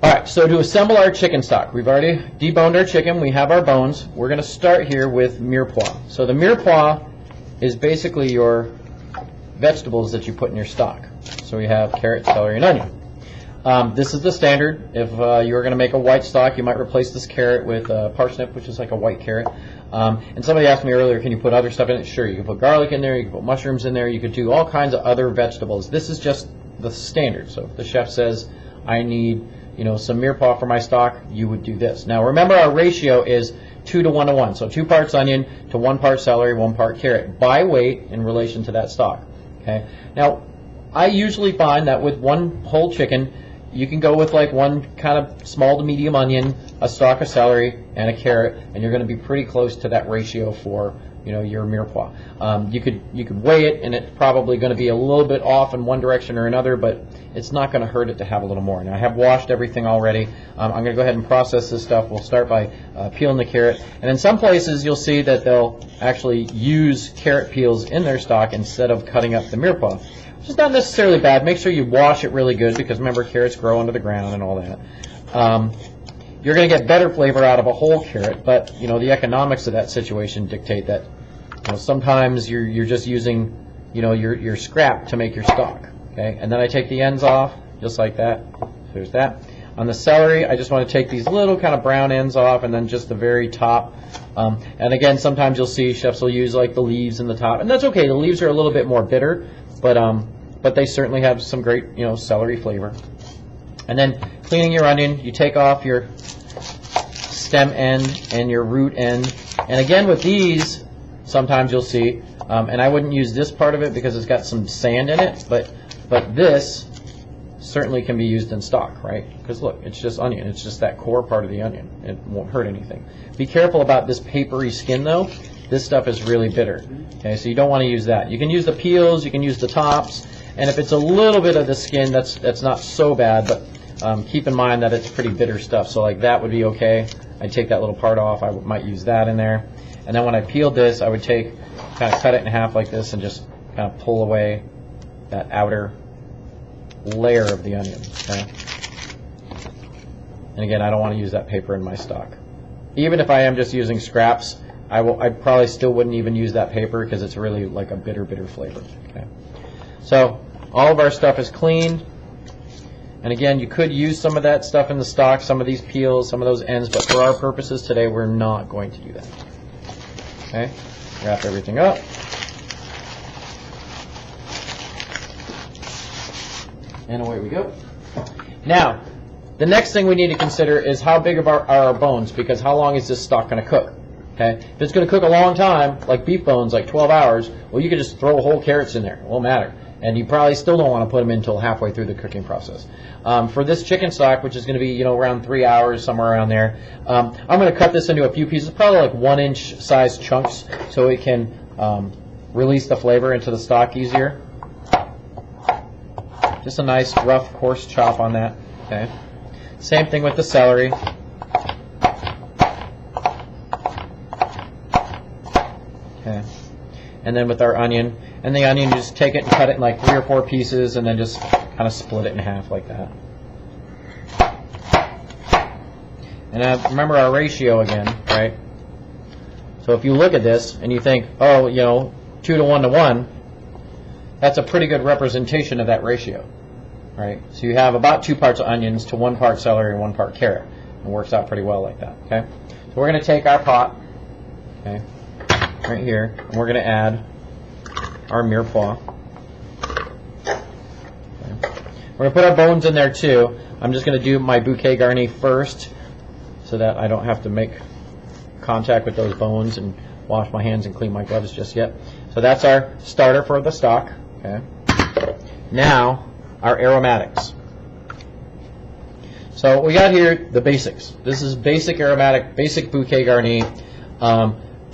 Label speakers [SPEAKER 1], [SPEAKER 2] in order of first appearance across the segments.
[SPEAKER 1] All right, so to assemble our chicken stock, we've already deboned our chicken. We have our bones. We're going to start here with mirepoix. So the mirepoix is basically your vegetables that you put in your stock. So we have carrot, celery, and onion. This is the standard. If you were going to make a white stock, you might replace this carrot with parsnip, which is like a white carrot. And somebody asked me earlier, can you put other stuff in it? Sure, you can put garlic in there, you can put mushrooms in there, you could do all kinds of other vegetables. This is just the standard. So if the chef says, I need some mirepoix for my stock, you would do this. Now remember, our ratio is 2 to 1 to 1. So 2 parts onion to 1 part celery, 1 part carrot, by weight in relation to that stock. Okay. Now, I usually find that with one whole chicken, you can go with like one kind of small to medium onion, a stalk of celery, and a carrot, and you're going to be pretty close to that ratio for your mirepoix. You could weigh it, and it's probably going to be a little bit off in one direction or another, but it's not going to hurt it to have a little more. Now I have washed everything already. I'm going to go ahead and process this stuff. We'll start by peeling the carrot, and in some places you'll see that they'll actually use carrot peels in their stock instead of cutting up the mirepoix, which is not necessarily bad. Make sure you wash it really good, because remember, carrots grow under the ground and all that. You're going to get better flavor out of a whole carrot, but the economics of that situation dictate that sometimes you're just using your scrap to make your stock. Okay, and then I take the ends off just like that. There's that. On the celery, I just want to take these little kind of brown ends off, and then just the very top. And again, sometimes you'll see chefs will use like the leaves in the top, and that's okay. The leaves are a little bit more bitter, but they certainly have some great celery flavor. And then cleaning your onion, you take off your stem end and your root end. And again, with these, sometimes you'll see, and I wouldn't use this part of it because it's got some sand in it, but this certainly can be used in stock, right? Because look, it's just onion. It's just that core part of the onion. It won't hurt anything. Be careful about this papery skin, though. This stuff is really bitter. Okay, so you don't want to use that. You can use the peels, you can use the tops, and if it's a little bit of the skin, that's not so bad, but keep in mind that it's pretty bitter stuff. So like that would be okay. I'd take that little part off. I might use that in there. And then when I peeled this, I would kind of cut it in half like this and just kind of pull away that outer layer of the onion. Okay? And again, I don't want to use that paper in my stock. Even if I am just using scraps, I probably still wouldn't even use that paper, because it's really like a bitter flavor. Okay? So all of our stuff is cleaned. And again, you could use some of that stuff in the stock, some of these peels, some of those ends, but for our purposes today, we're not going to do that. Okay? Wrap everything up. And away we go. Now, the next thing we need to consider is how big are our bones, because how long is this stock going to cook? Okay? If it's going to cook a long time, like beef bones, like 12 hours, well, you could just throw whole carrots in there. It won't matter. And you probably still don't want to put them in until halfway through the cooking process. For this chicken stock, which is going to be around 3 hours, somewhere around there, I'm going to cut this into a few pieces, probably like 1-inch size chunks, so it can release the flavor into the stock easier. Just a nice, rough, coarse chop on that. Okay. Same thing with the celery. Okay. And then with our onion. And the onion, you just take it and cut it in like 3 or 4 pieces, and then just kind of split it in half like that. And remember our ratio again, right? So if you look at this and you think, oh, 2 to 1 to 1, that's a pretty good representation of that ratio, right? So you have about 2 parts of onions to 1 part celery and 1 part carrot. It works out pretty well like that, okay? So we're going to take our pot, okay, right here, and we're going to add our mirepoix. Okay. We're going to put our bones in there too. I'm just going to do my bouquet garni first, so that I don't have to make contact with those bones and wash my hands and clean my gloves just yet. So that's our starter for the stock. Okay. Now, our aromatics. So what we got here, the basics. This is basic aromatic, basic bouquet garni,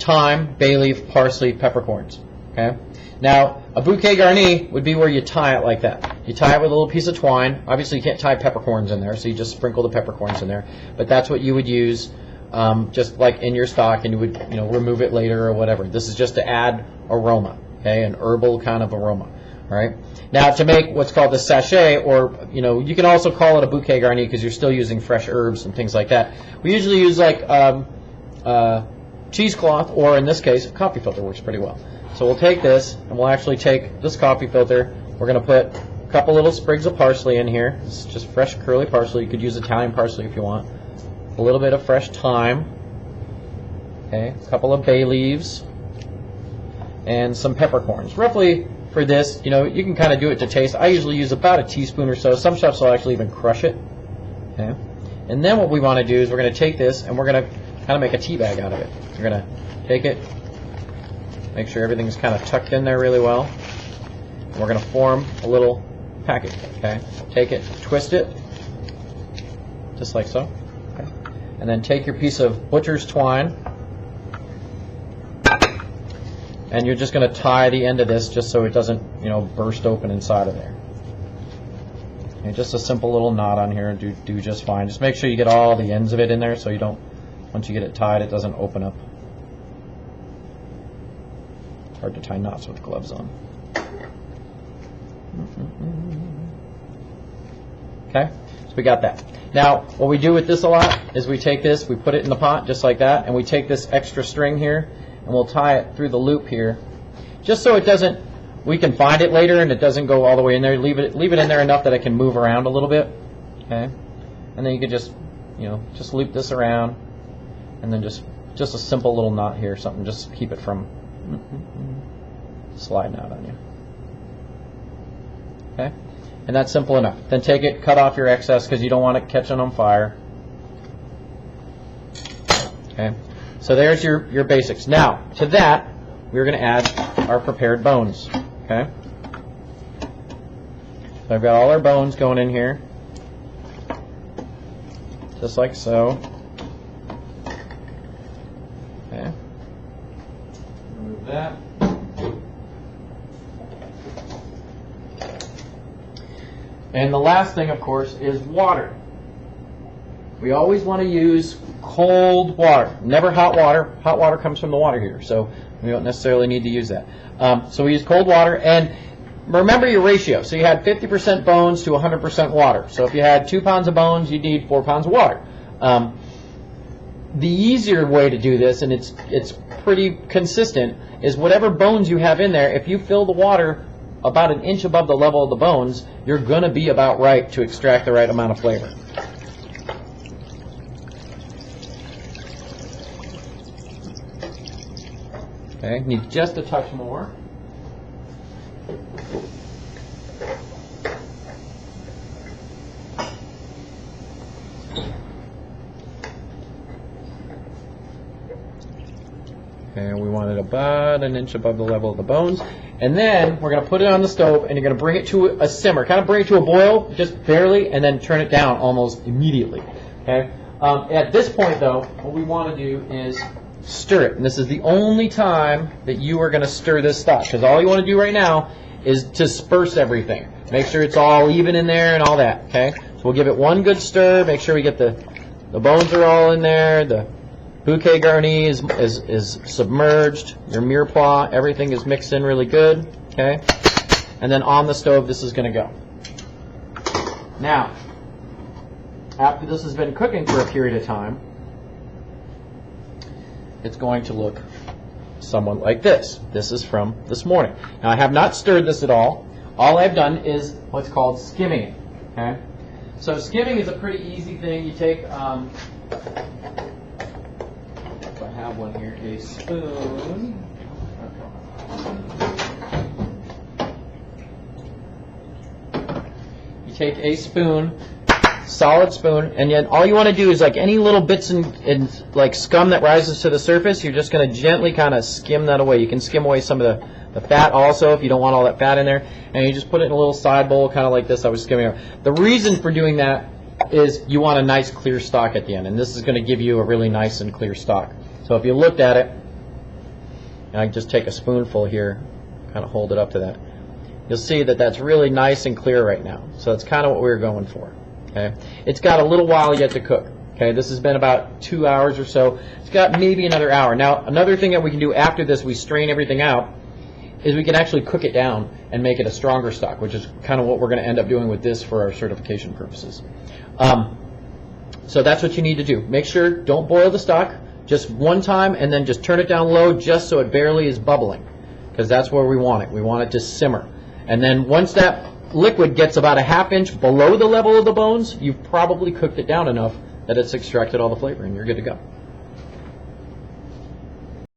[SPEAKER 1] thyme, bay leaf, parsley, peppercorns. Okay. Now, a bouquet garni would be where you tie it like that. You tie it with a little piece of twine. Obviously, you can't tie peppercorns in there, so you just sprinkle the peppercorns in there. But that's what you would use, just like in your stock, and you would, remove it later or whatever. This is just to add aroma, okay, an herbal kind of aroma, all right? Now, to make what's called the sachet, or you can also call it a bouquet garni because you're still using fresh herbs and things like that. We usually use like cheesecloth, or in this case, a coffee filter works pretty well. So we'll take this, and we'll actually take this coffee filter. We're going to put a couple little sprigs of parsley in here. This is just fresh curly parsley. You could use Italian parsley if you want. A little bit of fresh thyme. Okay, a couple of bay leaves, and some peppercorns. Roughly for this, you can kind of do it to taste. I usually use about a teaspoon or so. Some chefs will actually even crush it. Okay, and then what we want to do is we're going to take this and we're going to kind of make a tea bag out of it. We're going to take it, make sure everything's kind of tucked in there really well. And we're going to form a little package. Okay, take it, twist it, just like so. Okay, and then take your piece of butcher's twine. And you're just going to tie the end of this just so it doesn't, burst open inside of there. Okay, just a simple little knot on here do just fine. Just make sure you get all the ends of it in there so you don't, once you get it tied, it doesn't open up. It's hard to tie knots with gloves on. Okay, so we got that. Now, what we do with this a lot is we take this, we put it in the pot just like that, and we take this extra string here, and we'll tie it through the loop here, just so it doesn't, we can find it later and it doesn't go all the way in there. Leave it in there enough that it can move around a little bit, okay? And then you can just, just loop this around, and then just a simple little knot here, something just to keep it from sliding out on you, okay? And that's simple enough. Then take it, cut off your excess because you don't want it catching on fire, okay? So there's your basics. Now, to that, we're going to add our prepared bones. Okay? So I've got all our bones going in here, just like so. Okay. Remove that. And the last thing, of course, is water. We always want to use cold water, never hot water. Hot water comes from the water heater, so we don't necessarily need to use that. So we use cold water, and remember your ratio. So you had 50% bones to 100% water. So if you had 2 pounds of bones, you'd need 4 pounds of water. The easier way to do this, and it's pretty consistent, is whatever bones you have in there, if you fill the water about an inch above the level of the bones, you're going to be about right to extract the right amount of flavor. Okay, need just a touch more. Okay, we want it about an inch above the level of the bones. And then we're going to put it on the stove and you're going to bring it to a simmer. Kind of bring it to a boil, just barely, and then turn it down almost immediately. Okay. At this point, though, what we want to do is stir it. And this is the only time that you are going to stir this stock, because all you want to do right now is disperse everything. Make sure it's all even in there and all that. Okay. So we'll give it one good stir. Make sure we get the bones are all in there. The bouquet garni is submerged. Your mirepoix, everything is mixed in really good. Okay. And then on the stove, this is going to go. Now, after this has been cooking for a period of time, it's going to look somewhat like this. This is from this morning. Now, I have not stirred this at all. All I've done is what's called skimming it. Okay. So skimming is a pretty easy thing. You take, if I have one here, a spoon. You take a spoon, solid spoon, and then all you want to do is like any little bits and like scum that rises to the surface, you're just going to gently kind of skim that away. You can skim away some of the fat also if you don't want all that fat in there, and you just put it in a little side bowl kind of like this I was skimming over. The reason for doing that is you want a nice clear stock at the end, and this is going to give you a really nice and clear stock. So if you looked at it, and I just take a spoonful here, kind of hold it up to that, you'll see that that's really nice and clear right now. So that's kind of what we were going for. Okay, it's got a little while yet to cook. Okay, this has been about 2 hours or so. It's got maybe another hour. Now, another thing that we can do after this, we strain everything out, is we can actually cook it down and make it a stronger stock, which is kind of what we're going to end up doing with this for our certification purposes. So that's what you need to do. Make sure, don't boil the stock just one time, and then just turn it down low just so it barely is bubbling, because that's where we want it. We want it to simmer. And then once that liquid gets about a ½ inch below the level of the bones, you've probably cooked it down enough that it's extracted all the flavor, and you're good to go.